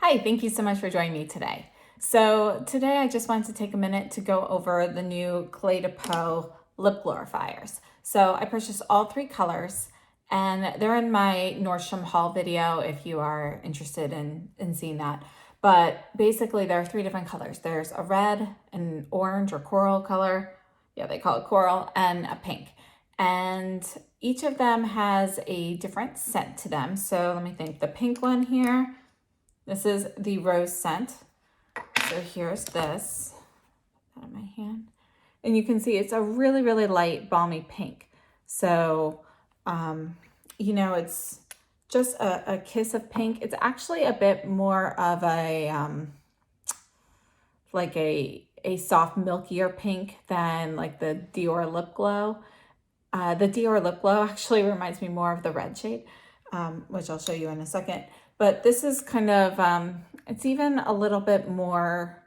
Hi, thank you so much for joining me today. So today I just wanted to take a minute to go over the new Cle de Peau lip glorifiers. So I purchased all three colors and they're in my Nordstrom haul video if you are interested in seeing that. But basically there are three different colors. There's a red, an orange or coral color, yeah, they call it coral, and a pink. And each of them has a different scent to them. So let me think, the pink one here, this is the rose scent. So here's this, put that in my hand. And you can see it's a really, really light balmy pink. So, it's just a kiss of pink. It's actually a bit more of a, like a soft milkier pink than like the Dior lip glow. The Dior lip glow actually reminds me more of the red shade, which I'll show you in a second. But this is kind of, it's even a little bit more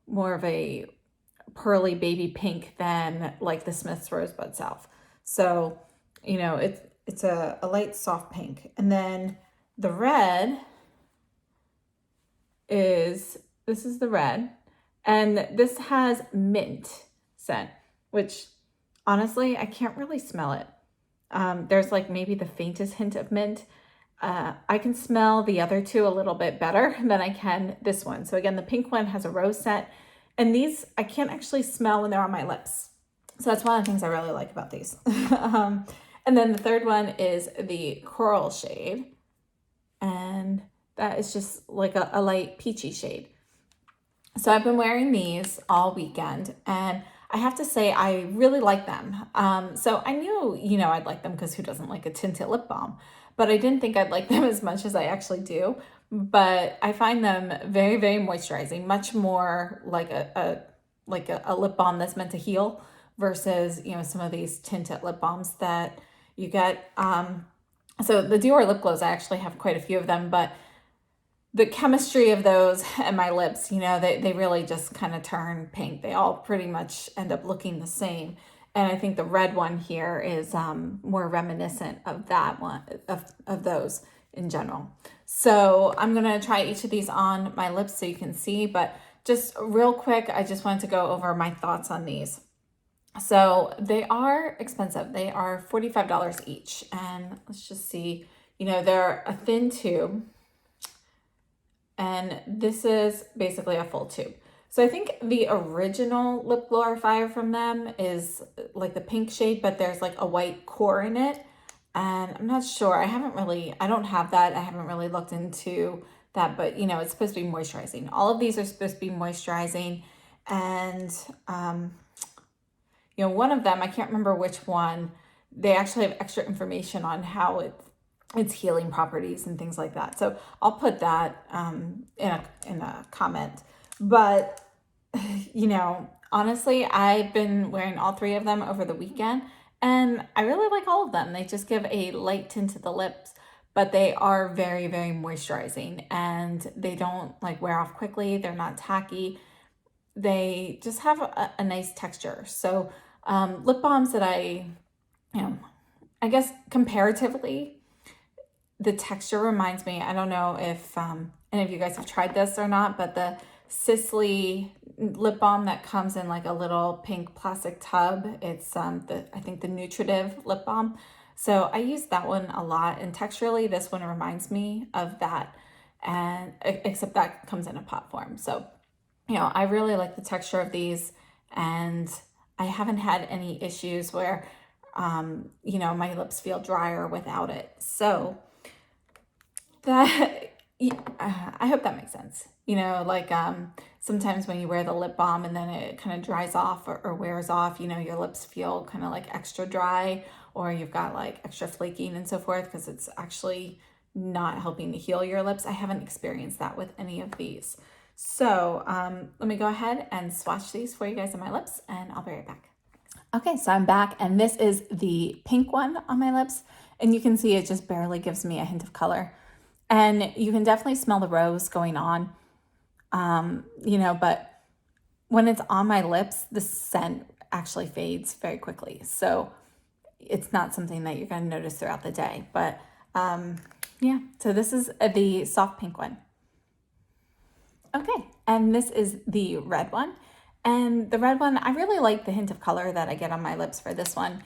of a pearly baby pink than like the Smith's Rosebud South. So, it's a light soft pink. And then the red this is the red. And this has mint scent, which honestly, I can't really smell it. There's like maybe the faintest hint of mint. I can smell the other two a little bit better than I can this one. So again, the pink one has a rose scent, and these I can't actually smell when they're on my lips. So that's one of the things I really like about these. And then the third one is the coral shade, and that is just like a light peachy shade. So I've been wearing these all weekend, and I have to say I really like them. So I knew, I'd like them because who doesn't like a tinted lip balm? But I didn't think I'd like them as much as I actually do. But I find them very, very moisturizing, much more like a lip balm that's meant to heal versus, some of these tinted lip balms that you get. So the Dior lip glows, I actually have quite a few of them, but the chemistry of those and my lips, they really just kind of turn pink. They all pretty much end up looking the same. And I think the red one here is more reminiscent of that one, of those in general. So I'm going to try each of these on my lips so you can see. But just real quick, I just wanted to go over my thoughts on these. So they are expensive. They are $45 each. And let's just see, they're a thin tube. And this is basically a full tube. So I think the original lip glorifier from them is like the pink shade, but there's like a white core in it. And I'm not sure. I don't have that. I haven't really looked into that, but it's supposed to be moisturizing. All of these are supposed to be moisturizing. And, one of them, I can't remember which one, they actually have extra information on how its healing properties and things like that. So I'll put that in a comment. But honestly, I've been wearing all three of them over the weekend, and I really like all of them. They just give a light tint to the lips, but they are very, very moisturizing, and they don't like wear off quickly. They're not tacky. They just have a nice texture. So lip balms that I guess comparatively, the texture reminds me, I don't know if any of you guys have tried this or not, but the Sisley lip balm that comes in like a little pink plastic tub, it's I think the Nutritive lip balm. So I use that one a lot, and texturally this one reminds me of that, and except that comes in a pot form. So I really like the texture of these, and I haven't had any issues where my lips feel drier without it. So that I hope that makes sense. Sometimes when you wear the lip balm and then it kind of dries off or wears off, your lips feel kind of like extra dry, or you've got like extra flaking and so forth, because it's actually not helping to heal your lips. I haven't experienced that with any of these. So let me go ahead and swatch these for you guys on my lips, and I'll be right back. Okay, so I'm back, and this is the pink one on my lips, and you can see it just barely gives me a hint of color. And you can definitely smell the rose going on, but when it's on my lips, the scent actually fades very quickly. So it's not something that you're going to notice throughout the day. But yeah, so this is the soft pink one. Okay, and this is the red one. And the red one, I really like the hint of color that I get on my lips for this one.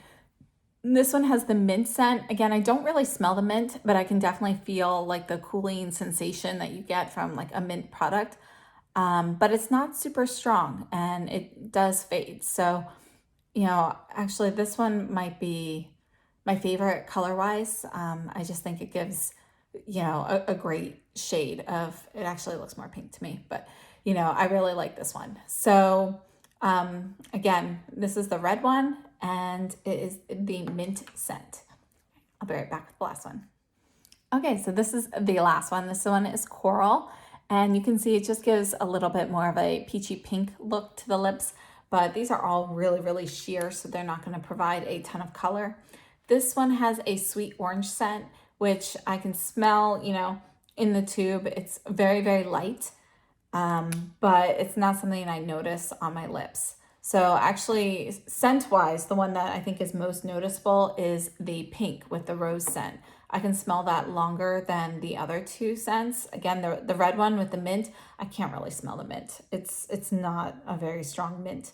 This one has the mint scent. Again, I don't really smell the mint, but I can definitely feel like the cooling sensation that you get from like a mint product. But it's not super strong and it does fade. So, you know, actually this one might be my favorite color-wise. I just think it gives, you know, a great shade of, it actually looks more pink to me, but you know, I really like this one. So again, this is the red one and it is the mint scent. I'll be right back with the last one. Okay, so this is the last one. This one is Coral, and you can see it just gives a little bit more of a peachy pink look to the lips, but these are all really, really sheer, so they're not gonna provide a ton of color. This one has a sweet orange scent, which I can smell, you know, in the tube. It's very, very light, but it's not something I notice on my lips. So actually, scent-wise, the one that I think is most noticeable is the pink with the rose scent. I can smell that longer than the other two scents. Again, the red one with the mint, I can't really smell the mint. It's not a very strong mint.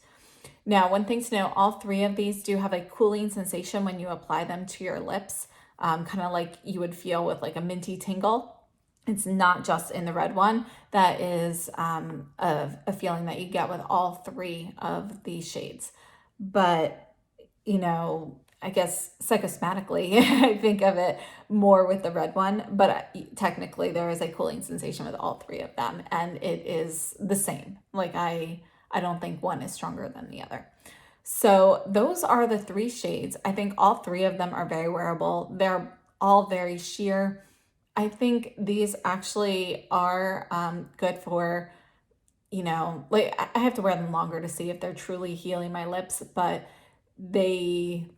Now, one thing to know, all three of these do have a cooling sensation when you apply them to your lips, kind of like you would feel with like a minty tingle. It's not just in the red one. That is a feeling that you get with all three of these shades. But, you know, I guess psychosomatically, I think of it more with the red one, but technically there is a cooling sensation with all three of them, and it is the same. Like I don't think one is stronger than the other. So those are the three shades. I think all three of them are very wearable. They're all very sheer. I think these actually are good for, you know, like I have to wear them longer to see if they're truly healing my lips, but they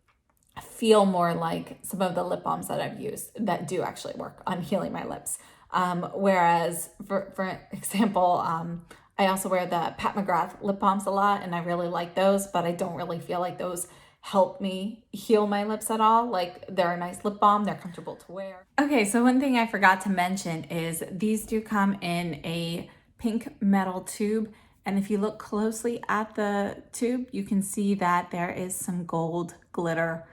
feel more like some of the lip balms that I've used that do actually work on healing my lips. Whereas, for example, I also wear the Pat McGrath lip balms a lot, and I really like those, but I don't really feel like those help me heal my lips at all. Like they're a nice lip balm, they're comfortable to wear. Okay, so one thing I forgot to mention is these do come in a pink metal tube. And if you look closely at the tube, you can see that there is some gold glitter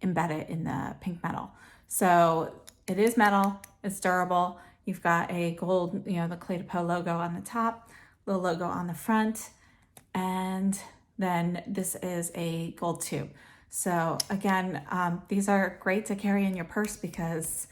embedded in the pink metal. So it is metal, it's durable. You've got a gold, you know, the Cle de Peau logo on the top, the logo on the front, and then this is a gold tube. So again, these are great to carry in your purse because,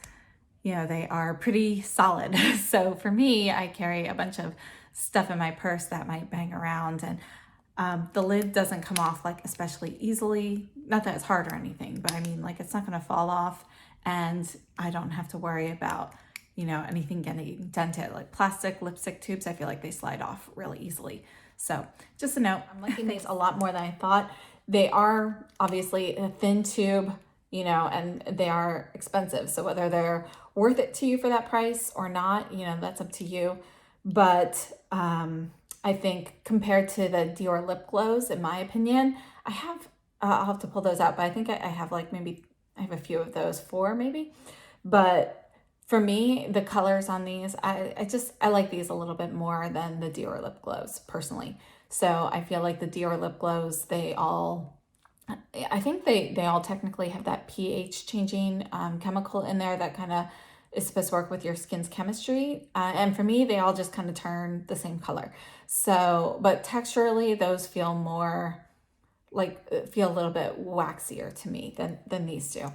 you know, they are pretty solid. So for me, I carry a bunch of stuff in my purse that might bang around, and the lid doesn't come off like especially easily. Not that it's hard or anything, but I mean, like it's not gonna fall off, and I don't have to worry about, you know, anything getting dented. Like plastic lipstick tubes, I feel like they slide off really easily. So just a note, I'm liking these a lot more than I thought. They are obviously a thin tube, you know, and they are expensive. So whether they're worth it to you for that price or not, you know, that's up to you. But I think compared to the Dior lip glows, in my opinion, I have, I'll have to pull those out, but I think I have like maybe, I have a few of those, 4 maybe. But for me, the colors on these, I like these a little bit more than the Dior lip glows personally. So I feel like the Dior lip glows, they all, I think they all technically have that pH changing chemical in there that kind of is supposed to work with your skin's chemistry. And for me, they all just kind of turn the same color. So, but texturally, those feel more like, feel a little bit waxier to me than these two.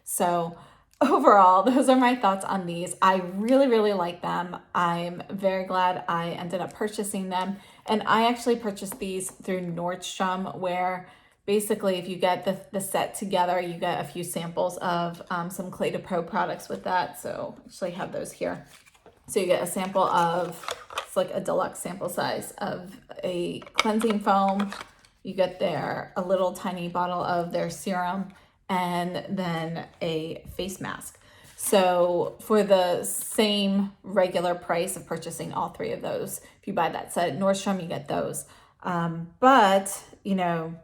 So overall, those are my thoughts on these. I really, really like them. I'm very glad I ended up purchasing them. And I actually purchased these through Nordstrom, where basically if you get the set together, you get a few samples of some Cle de Peau products with that. So actually have those here. So you get a sample of, it's like a deluxe sample size of a cleansing foam. You get there a little tiny bottle of their serum, and then a face mask. So for the same regular price of purchasing all 3 of those, if you buy that set at Nordstrom, you get those. But, you know,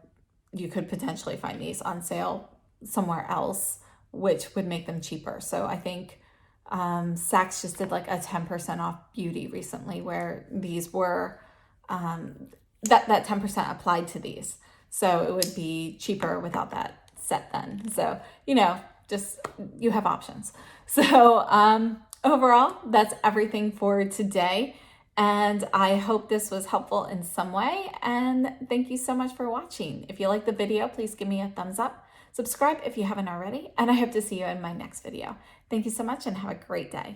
you could potentially find these on sale somewhere else, which would make them cheaper. So I think Saks just did like a 10% off beauty recently where these were, that 10% applied to these. So it would be cheaper without that set then. So, you know, just you have options. So overall, that's everything for today. And I hope this was helpful in some way. And thank you so much for watching. If you like the video, please give me a thumbs up. Subscribe if you haven't already. And I hope to see you in my next video. Thank you so much and have a great day.